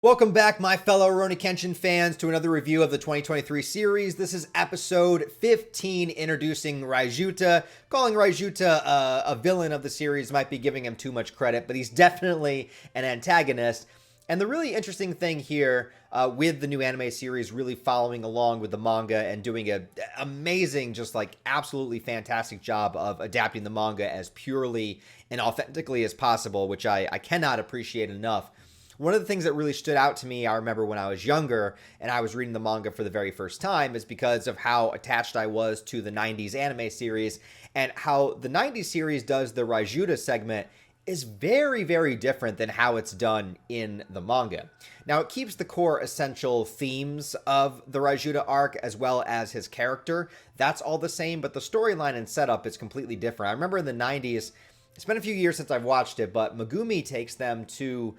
Welcome back, my fellow RUROUNI KENSHIN fans, to another review of the 2023 series. This is episode 15, introducing RAIJUTA. Calling RAIJUTA a villain of the series might be giving him too much credit, but he's definitely an antagonist. And the really interesting thing here with the new anime series really following along with the manga and doing an amazing, just like absolutely fantastic job of adapting the manga as purely and authentically as possible, which I cannot appreciate enough. One of the things that really stood out to me, I remember when I was younger and I was reading the manga for the very first time, is because of how attached I was to the 90s anime series, and how the 90s series does the RAIJUTA segment is very, very different than how it's done in the manga. Now, it keeps the core essential themes of the RAIJUTA arc as well as his character. That's all the same, but the storyline and setup is completely different. I remember in the 90s, it's been a few years since I've watched it, but Megumi takes them to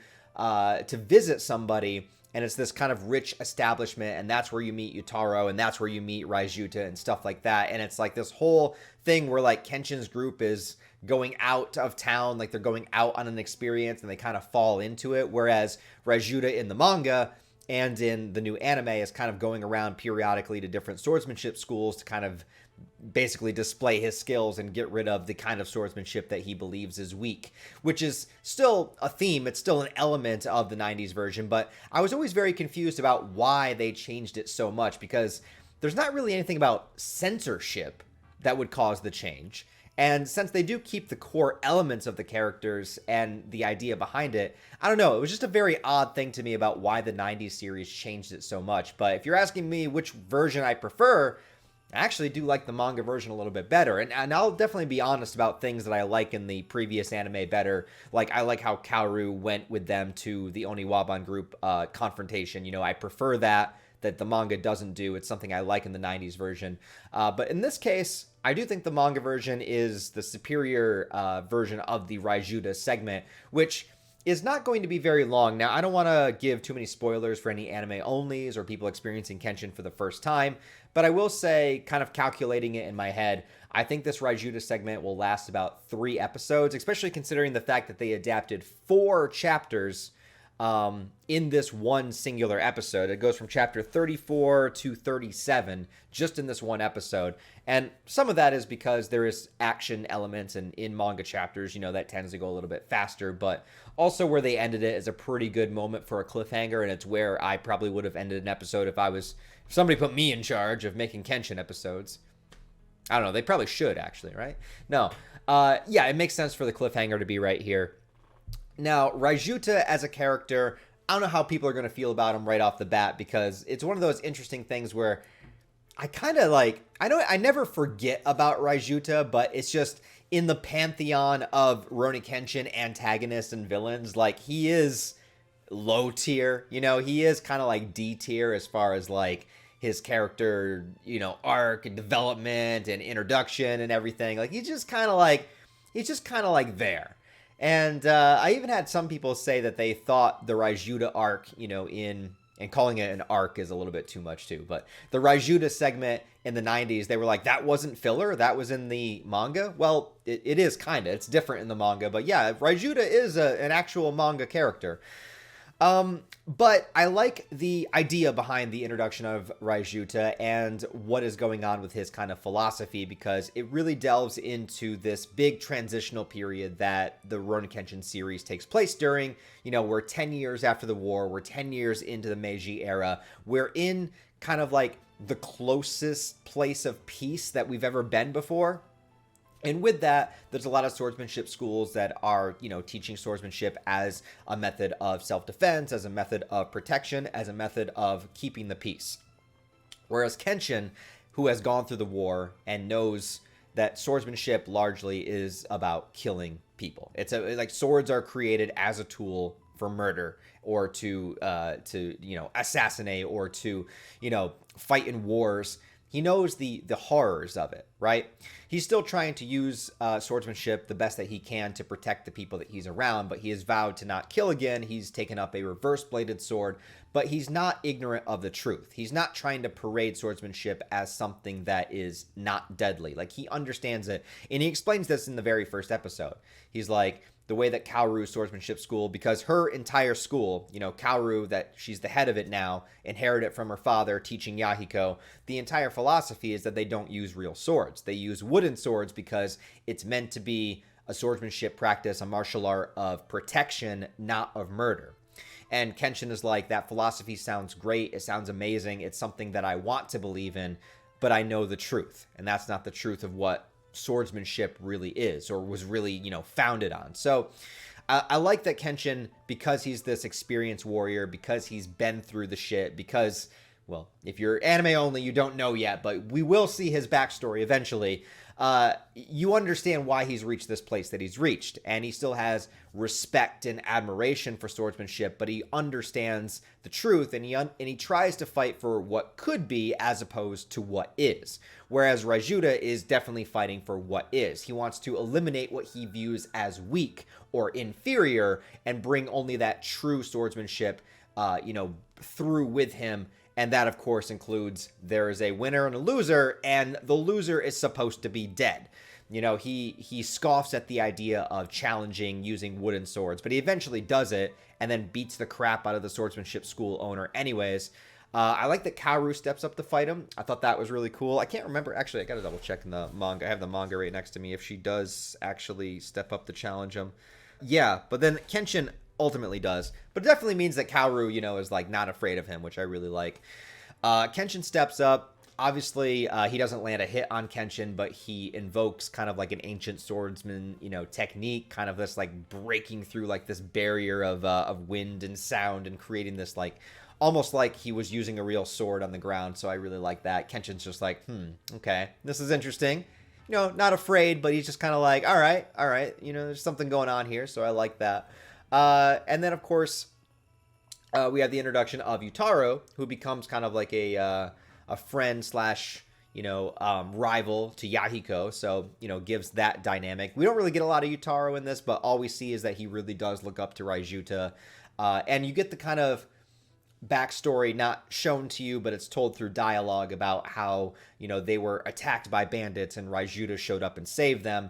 visit somebody, and it's this kind of rich establishment, and that's where you meet Yutaro, and that's where you meet RAIJUTA and stuff like that. And it's like this whole thing where like Kenshin's group is going out of town, like they're going out on an experience, and they kind of fall into it, whereas RAIJUTA in the manga and in the new anime is kind of going around periodically to different swordsmanship schools to kind of basically display his skills and get rid of the kind of swordsmanship that he believes is weak, which is still a theme. It's still an element of the 90s version, but I was always very confused about why they changed it so much, because there's not really anything about censorship that would cause the change. And since they do keep the core elements of the characters and the idea behind it, I don't know, it was just a very odd thing to me about why the 90s series changed it so much. But if you're asking me which version I prefer, I actually do like the manga version a little bit better. And I'll definitely be honest about things that I like in the previous anime better. Like, I like how Kaoru went with them to the Oniwaban group confrontation. You know, I prefer that the manga doesn't do. It's something I like in the 90s version. But in this case, I do think the manga version is the superior version of the RAIJUTA segment, which is not going to be very long. Now, I don't want to give too many spoilers for any anime-onlys or people experiencing Kenshin for the first time, but I will say, kind of calculating it in my head, I think this RAIJUTA segment will last about 3 episodes, especially considering the fact that they adapted 4 chapters in this one singular episode. It goes from chapter 34 to 37 just in this one episode. And some of that is because there is action elements, and in manga chapters, you know, that tends to go a little bit faster, but also where they ended it is a pretty good moment for a cliffhanger, and it's where I probably would have ended an episode if somebody put me in charge of making Kenshin episodes. I don't know, they probably should actually, right? No. Yeah, it makes sense for the cliffhanger to be right here. Now, RAIJUTA as a character, I don't know how people are going to feel about him right off the bat, because it's one of those interesting things where I kind of like, I never forget about RAIJUTA, but it's just in the pantheon of RUROUNI KENSHIN antagonists and villains, like, he is low tier, you know, he is kind of like D tier as far as like his character, you know, arc and development and introduction and everything. Like, he's just kind of like there. And I even had some people say that they thought the RAIJUTA arc, you know, and calling it an arc is a little bit too much too, but the RAIJUTA segment in the 90s, they were like, that wasn't filler, that was in the manga. Well, it is kind of, it's different in the manga, but yeah, RAIJUTA is an actual manga character. But I like the idea behind the introduction of RAIJUTA and what is going on with his kind of philosophy, because it really delves into this big transitional period that the RUROUNI KENSHIN series takes place during. You know, we're 10 years after the war, we're 10 years into the Meiji era, we're in kind of like the closest place of peace that we've ever been before. And with that, there's a lot of swordsmanship schools that are, you know, teaching swordsmanship as a method of self-defense, as a method of protection, as a method of keeping the peace. Whereas Kenshin, who has gone through the war and knows that swordsmanship largely is about killing people. It's like swords are created as a tool for murder, or to you know, assassinate, or to, you know, fight in wars. He knows the horrors of it, right? He's still trying to use swordsmanship the best that he can to protect the people that he's around, but he has vowed to not kill again. He's taken up a reverse-bladed sword, but he's not ignorant of the truth. He's not trying to parade swordsmanship as something that is not deadly. Like, he understands it, and he explains this in the very first episode. He's like, the way that Kaoru's swordsmanship school, because her entire school, you know, Kaoru, that she's the head of it now, inherited it from her father teaching Yahiko, the entire philosophy is that they don't use real swords. They use wooden swords because it's meant to be a swordsmanship practice, a martial art of protection, not of murder. And Kenshin is like, that philosophy sounds great. It sounds amazing. It's something that I want to believe in, but I know the truth. And that's not the truth of what swordsmanship really is, or was really, you know, founded on. So I like that Kenshin, because he's this experienced warrior, because he's been through the shit, because, well, if you're anime only, you don't know yet, but we will see his backstory eventually. You understand why he's reached this place that he's reached, and he still has respect and admiration for swordsmanship, but he understands the truth, and he tries to fight for what could be as opposed to what is. Whereas Raijuta is definitely fighting for what is. He wants to eliminate what he views as weak or inferior and bring only that true swordsmanship, through with him. And that, of course, includes there is a winner and a loser, and the loser is supposed to be dead. You know, he scoffs at the idea of challenging using wooden swords, but he eventually does it and then beats the crap out of the swordsmanship school owner anyways. I like that Kaoru steps up to fight him. I thought that was really cool. I can't remember. Actually, I got to double check in the manga. I have the manga right next to me if she does actually step up to challenge him. Yeah, but then Kenshin ultimately does, but it definitely means that Kaoru, you know, is like not afraid of him, which I really like. Kenshin steps up. Obviously, he doesn't land a hit on Kenshin, but he invokes kind of like an ancient swordsman, you know, technique, kind of this like breaking through like this barrier of wind and sound and creating this like almost like he was using a real sword on the ground. So I really like that. Kenshin's just like, okay, this is interesting. You know, not afraid, but he's just kind of like, all right, you know, there's something going on here. So I like that. And then, of course, we have the introduction of Yutaro, who becomes kind of like a friend slash, rival to Yahiko. So, you know, gives that dynamic. We don't really get a lot of Yutaro in this, but all we see is that he really does look up to Raijuta. And you get the kind of backstory not shown to you, but it's told through dialogue about how, you know, they were attacked by bandits and Raijuta showed up and saved them.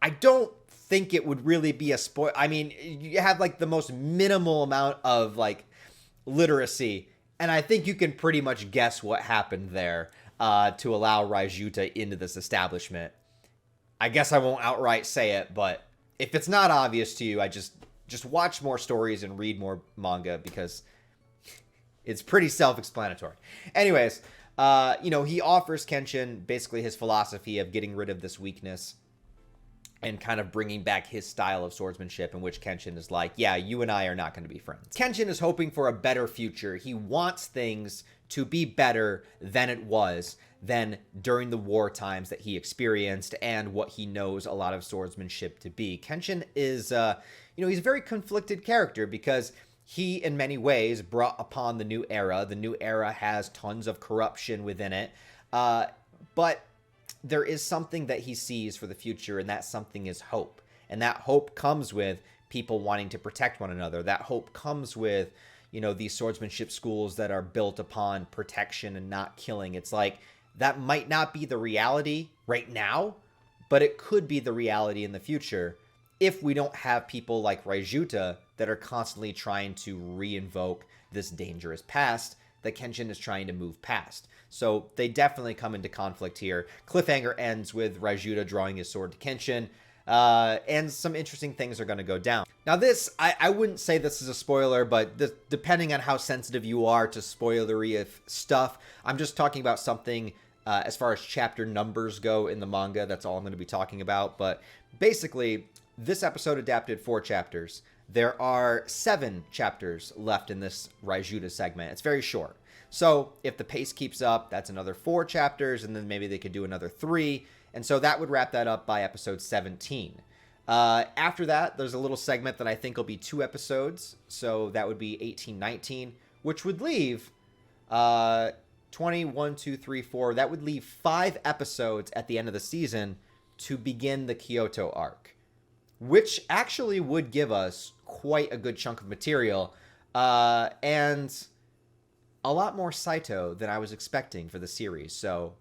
I don't think it would really be a spoil. I mean, you have like the most minimal amount of like literacy, and I think you can pretty much guess what happened there to allow Raijuta into this establishment. I guess I won't outright say it, but if it's not obvious to you, I just watch more stories and read more manga, because it's pretty self-explanatory. Anyways, he offers Kenshin basically his philosophy of getting rid of this weakness and kind of bringing back his style of swordsmanship, in which Kenshin is like, yeah, you and I are not going to be friends. Kenshin is hoping for a better future. He wants things to be better than it was than during the war times that he experienced and what he knows a lot of swordsmanship to be. Kenshin is, he's a very conflicted character, because he, in many ways, brought upon the new era. The new era has tons of corruption within it, but there is something that he sees for the future, and that something is hope. And that hope comes with people wanting to protect one another. That hope comes with, these swordsmanship schools that are built upon protection and not killing. It's like, that might not be the reality right now, but it could be the reality in the future if we don't have people like Raijuta that are constantly trying to reinvoke this dangerous past that Kenshin is trying to move past. So they definitely come into conflict here. Cliffhanger ends with Raijuta drawing his sword to Kenshin, and some interesting things are going to go down. Now this, I wouldn't say this is a spoiler, but depending on how sensitive you are to spoilery stuff, I'm just talking about something as far as chapter numbers go in the manga. That's all I'm going to be talking about. But basically, this episode adapted 4 chapters. There are 7 chapters left in this Raijuta segment. It's very short. So if the pace keeps up, that's another 4 chapters, and then maybe they could do another 3. And so that would wrap that up by episode 17. After that, there's a little segment that I think will be 2 episodes. So that would be 18, 19, which would leave 20, 1, 2, 3, 4. That would leave 5 episodes at the end of the season to begin the Kyoto arc, which actually would give us quite a good chunk of material, and a lot more Saito than I was expecting for the series. So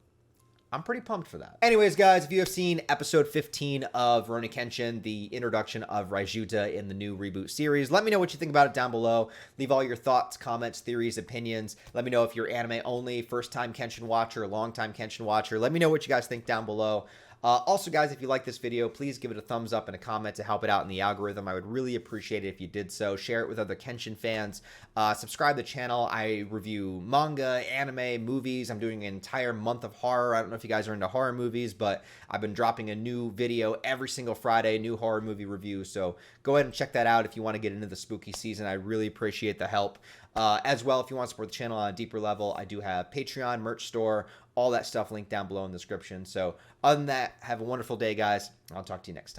I'm pretty pumped for that. Anyways, guys, if you have seen episode 15 of Rurouni Kenshin, the introduction of RAIJUTA in the new reboot series, let me know what you think about it down below. Leave all your thoughts, comments, theories, opinions. Let me know if you're anime only, first-time Kenshin watcher, long-time Kenshin watcher. Let me know what you guys think down below. Also, guys, if you like this video, please give it a thumbs up and a comment to help it out in the algorithm. I would really appreciate it if you did so. Share it with other Kenshin fans. Subscribe to the channel. I review manga, anime, movies. I'm doing an entire month of horror. I don't know if you guys are into horror movies, but I've been dropping a new video every single Friday, new horror movie review. So go ahead and check that out if you want to get into the spooky season. I really appreciate the help. As well, if you want to support the channel on a deeper level, I do have Patreon, merch store, all that stuff linked down below in the description. So other than that, have a wonderful day, guys. I'll talk to you next time.